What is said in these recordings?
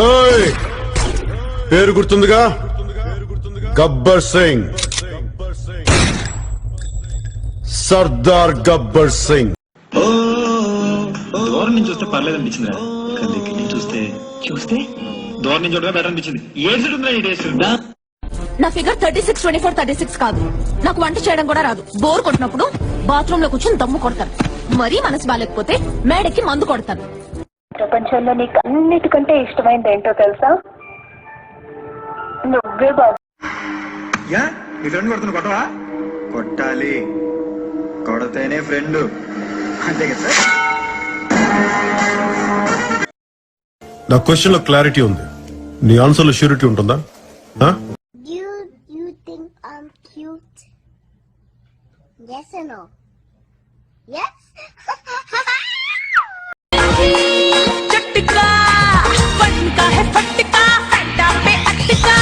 ఓయ్ పేరు గుర్తుందిగా, గబ్బర్ సింగ్, సర్దార్ గబ్బర్ సింగ్. దూరం నుంచి చూస్తే పర్లేదు అనిపించింది, కానీ దగ్గర నుంచి చూస్తే చూస్తే దూరం నుంచి చూడగా బెటర్ అనిపించింది. ఏజ్డ్ ఉందా ఈ టేస్ట్? నా ఫిగర్ 36, 24, 36 కాదు. నాకు వంట చేయడం కూడా రాదు. బోర్ కొట్టినప్పుడు బాత్రూమ్ లో కూర్చొని దమ్ము కొడతాను. మరీ మనసు బాలేకపోతే మేడకి మందు కొడతాను. ప్రపంచంలో నీకు అన్నిటికంటే ఇష్టమైంది ఏంటో తెలుసా? నువ్వే బాబు. యా మీ ఫ్రెండ్ కొడుతున్నా కొట్టవా? కొట్టాలి, కొడితేనే ఫ్రెండ్, అంతే కదా సార్. నా క్వశ్చన్ లో క్లారిటీ ఉంది, నీ ఆన్సర్ లో ష్యూరిటీ ఉంటుందా? You think I'm cute? Yes or no? Yes? చట్టికా ఫట్కా హై ఫట్కా ఫట్టా పే అట్టికా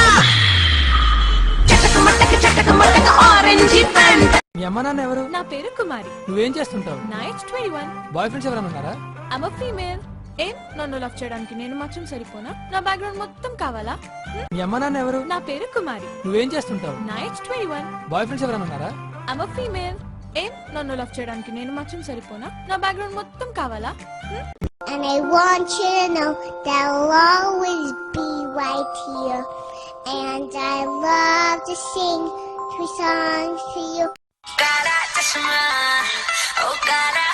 చటక మటక ఆరెంజ్ ప్యాంట్. మీ అమ్మ నాన్న ఎవరు? నా పేరు కుమారి. నువ్వేం చేస్తుంటావు? నా ఏజ్ 21. బాయ్ ఫ్రెండ్స్ ఎవరైనా ఉన్నారా? I'm a female. ఏం నన్ను లవ్ చేయడానికి నేను మాత్రం సరిపోనా? నా బ్యాక్గ్రౌండ్ మొత్తం కావాలా? మీ అమ్మ నాన్న ఎవరు? నా పేరు కుమారి. నువ్వేం చేస్తుంటావు? నా ఏజ్ 21. బాయ్ ఫ్రెండ్స్ ఎవరైనా ఉన్నారా? I'm a female. ఏం నన్ను లవ్ చేయడానికి నేను మాత్రం సరిపోనా? నా బ్యాక్గ్రౌండ్ మొత్తం కావాలా? And I want you to know that I'll always be right here. And I love to sing 3 songs to you. Cara chashma, oh cara